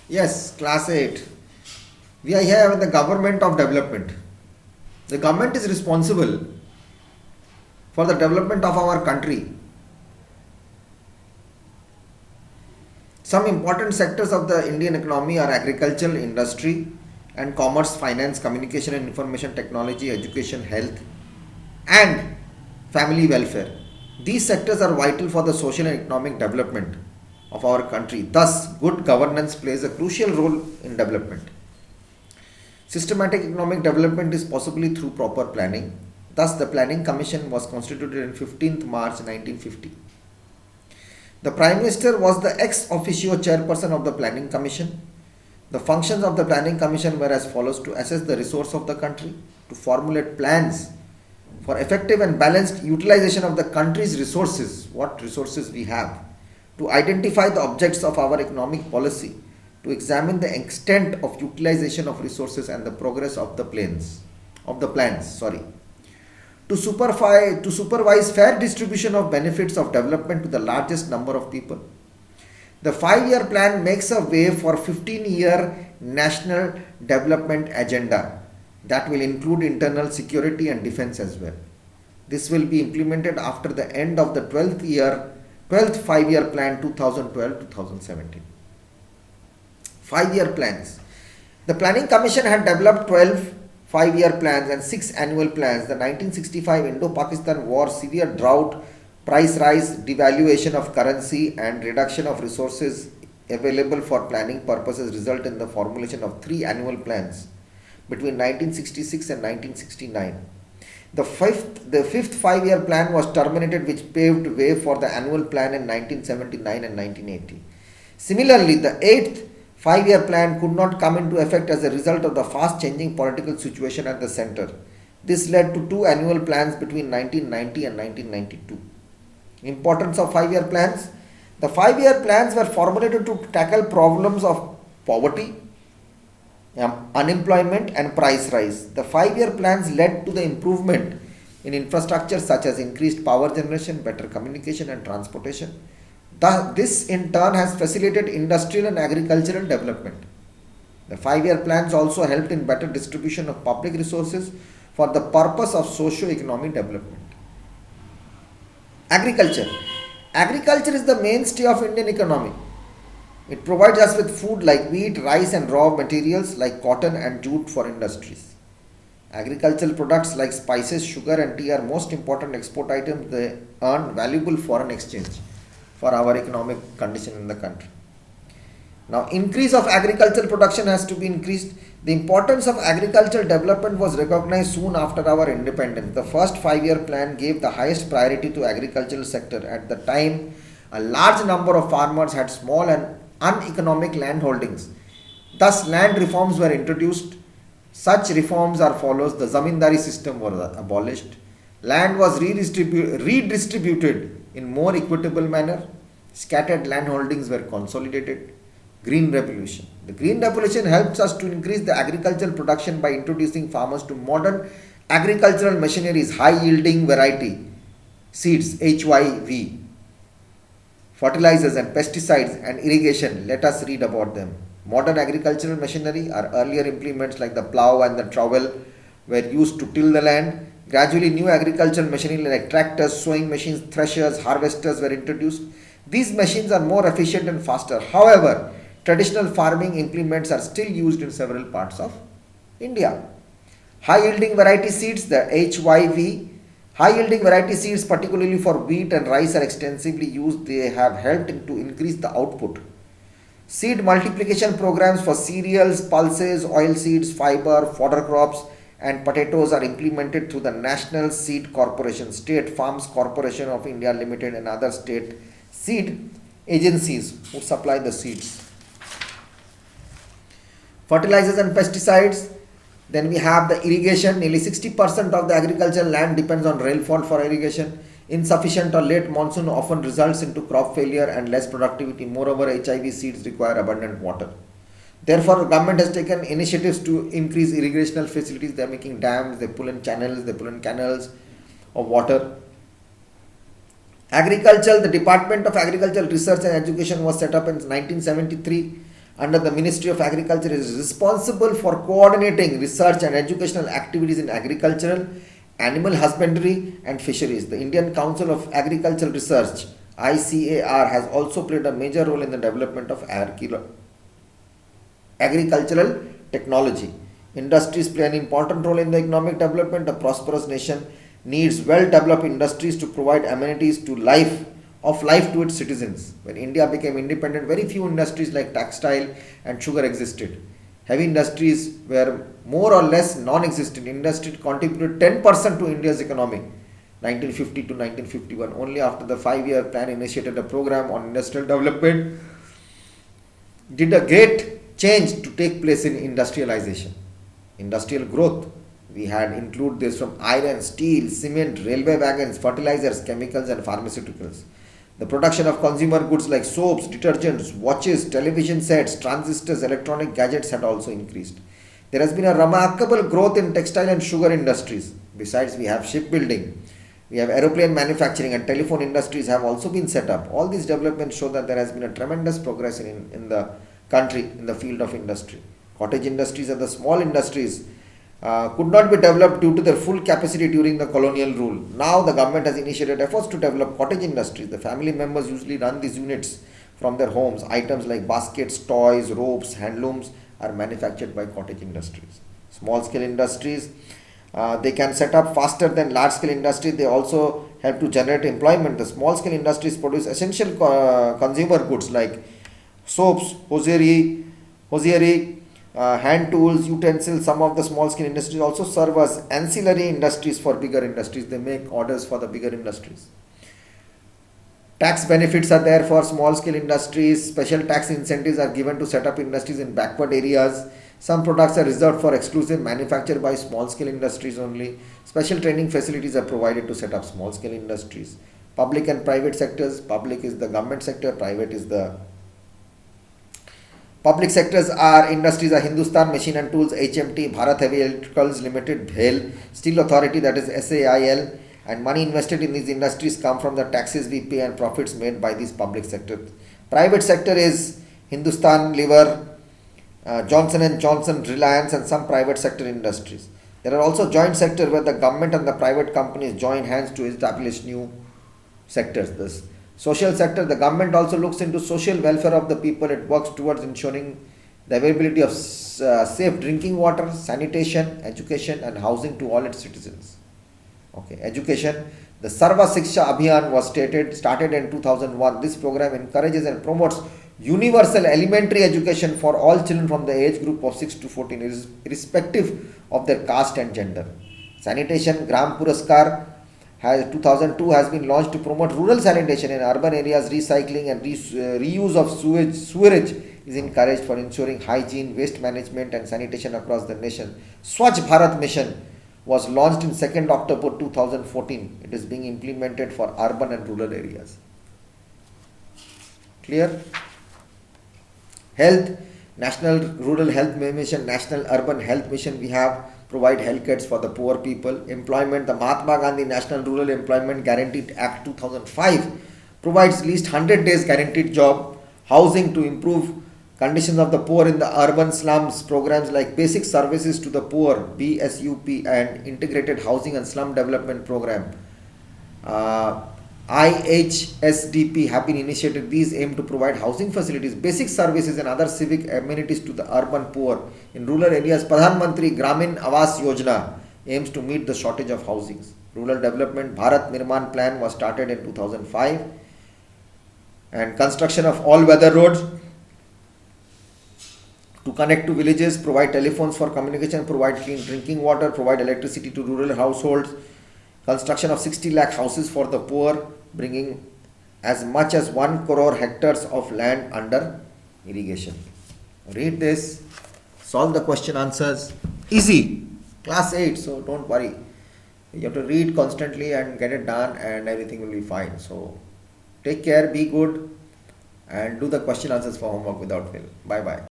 Yes, class 8. We are here with the government of development. The government is responsible for the development of our country. Some important sectors of the Indian economy are agriculture, industry, and commerce, finance, communication and information technology, education, health, and family welfare. These sectors are vital for the social and economic development of our country. Thus, good governance plays a crucial role in development. Systematic economic development is possibly through proper planning. Thus, the Planning Commission was constituted on 15th March 1950. The Prime Minister was the ex officio chairperson of the Planning Commission. The functions of the Planning Commission were as follows: to assess the resource of the country, to formulate plans for effective and balanced utilization of the country's resources, what resources we have, to identify the objects of our economic policy, to examine the extent of utilization of resources and the progress of the plans, to supervise fair distribution of benefits of development to the largest number of people. The 5-year plan makes a way for 15-year national development agenda that will include internal security and defense as well. This will be implemented after the end of the 12th 5-year plan 2012-2017. 5-year plans. The Planning Commission had developed 12 5-year plans and 6 annual plans. The 1965 Indo-Pakistan War, severe drought, price rise, devaluation of currency and reduction of resources available for planning purposes result in the formulation of 3 annual plans between 1966 and 1969. The fifth 5-year plan was terminated, which paved way for the annual plan in 1979 and 1980. Similarly, the 8th 5-year plan could not come into effect as a result of the fast changing political situation at the center. This led to 2 annual plans between 1990 and 1992. Importance of 5-year plans. The 5-year plans were formulated to tackle problems of poverty, unemployment and price rise. The 5-year plans led to the improvement in infrastructure such as increased power generation, better communication and transportation. This in turn has facilitated industrial and agricultural development. The 5-year plans also helped in better distribution of public resources for the purpose of socio-economic development. Agriculture. Agriculture is the mainstay of Indian economy. It provides us with food like wheat, rice and raw materials like cotton and jute for industries. Agricultural products like spices, sugar and tea are most important export items. They earn valuable foreign exchange for our economic condition in the country. Now, increase of agricultural production has to be increased. The importance of agricultural development was recognized soon after our independence. The first 5-year plan gave the highest priority to agricultural sector. At the time, a large number of farmers had small and uneconomic land holdings. Thus, land reforms were introduced. Such reforms are follows: the zamindari system was abolished. Land was redistributed in more equitable manner. Scattered land holdings were consolidated. Green Revolution. The Green Revolution helps us to increase the agricultural production by introducing farmers to modern agricultural machineries, high yielding variety seeds, HYV, fertilizers and pesticides and irrigation. Let us read about them. Modern agricultural machinery are earlier implements like the plough and the trowel were used to till the land. Gradually, new agricultural machinery like tractors, sowing machines, threshers, harvesters were introduced. These machines are more efficient and faster. However, traditional farming implements are still used in several parts of India. High yielding variety seeds, the HYV, high yielding variety seeds particularly for wheat and rice are extensively used. They have helped to increase the output. Seed multiplication programs for cereals, pulses, oil seeds, fiber, fodder crops and potatoes are implemented through the National Seed Corporation, State Farms Corporation of India Limited and other state seed agencies who supply the seeds. Fertilizers and pesticides. Then we have the irrigation. Nearly 60% of the agricultural land depends on rainfall for irrigation. Insufficient or late monsoon often results into crop failure and less productivity. Moreover, HIV seeds require abundant water. Therefore, the government has taken initiatives to increase irrigational facilities. They are making dams, they pull in channels, they pull in canals of water. Agriculture, the Department of Agricultural Research and Education was set up in 1973 under the Ministry of Agriculture. It is responsible for coordinating research and educational activities in agricultural, animal husbandry and fisheries. The Indian Council of Agricultural Research ICAR has also played a major role in the development of agricultural technology. Industries play an important role in the economic development. A prosperous nation needs well-developed industries to provide amenities to life to its citizens. When India became independent, very few industries like textile and sugar existed. Heavy industries were more or less non-existent. Industry contributed 10% to India's economy. 1950 to 1951. Only after the 5-year plan initiated a program on industrial development did a great change to take place in industrialization. Industrial growth, we had include this from iron, steel, cement, railway wagons, fertilizers, chemicals and pharmaceuticals. The production of consumer goods like soaps, detergents, watches, television sets, transistors, electronic gadgets had also increased. There has been a remarkable growth in textile and sugar industries. Besides, we have shipbuilding, we have aeroplane manufacturing and telephone industries have also been set up. All these developments show that there has been a tremendous progress in the country in the field of industry. Cottage industries are the small industries could not be developed due to their full capacity during the colonial rule. Now the government has initiated efforts to develop cottage industries. The family members usually run these units from their homes. Items like baskets, toys, ropes, handlooms are manufactured by cottage industries. Small scale industries, they can set up faster than large scale industries. They also help to generate employment. The small scale industries produce essential consumer goods like soaps, hosiery, hand tools, utensils. Some of the small scale industries also serve as ancillary industries for bigger industries. They make orders for the bigger industries. Tax benefits are there for small scale industries. Special tax incentives are given to set up industries in backward areas. Some products are reserved for exclusive manufacture by small scale industries only. Special training facilities are provided to set up small scale industries. Public and private sectors. Public is the government sector, private is the public sectors are industries are Hindustan Machine and Tools, HMT, Bharat Heavy Electricals Limited, BHEL, Steel Authority, that is SAIL, and money invested in these industries come from the taxes we pay and profits made by these public sectors. Private sector is Hindustan Lever, Johnson & Johnson, Reliance and some private sector industries. There are also joint sector where the government and the private companies join hands to establish new sectors. This social sector, the government also looks into social welfare of the people. It works towards ensuring the availability of safe drinking water, sanitation, education and housing to all its citizens. Okay, education. The Sarva Shiksha Abhiyan was started in 2001. This program encourages and promotes universal elementary education for all children from the age group of 6 to 14, irrespective of their caste and gender. Sanitation, Gram Puraskar 2002 has been launched to promote rural sanitation in urban areas. Recycling and reuse of sewerage is encouraged for ensuring hygiene, waste management and sanitation across the nation. Swachh Bharat Mission was launched in 2nd October 2014. It is being implemented for urban and rural areas. Clear? Health, National Rural Health Mission, National Urban Health Mission, we have provide health kits for the poor people. Employment, the Mahatma Gandhi National Rural Employment Guarantee Act 2005 provides at least 100 days guaranteed job. Housing, to improve conditions of the poor in the urban slums. Programs like Basic Services to the Poor, BSUP, and Integrated Housing and Slum Development Program, IHSDP, have been initiated. These aim to provide housing facilities, basic services and other civic amenities to the urban poor. In rural areas, Pradhan Mantri Gramin Awas Yojana aims to meet the shortage of housings. Rural Development Bharat Nirman Plan was started in 2005, and construction of all-weather roads to connect to villages, provide telephones for communication, provide clean drinking water, provide electricity to rural households. Construction of 60 lakh houses for the poor, bringing as much as 1 crore hectares of land under irrigation. Read this, solve the question answers. Easy, class 8, so don't worry. You have to read constantly and get it done and everything will be fine. So take care, be good and do the question answers for homework without fail. Bye bye.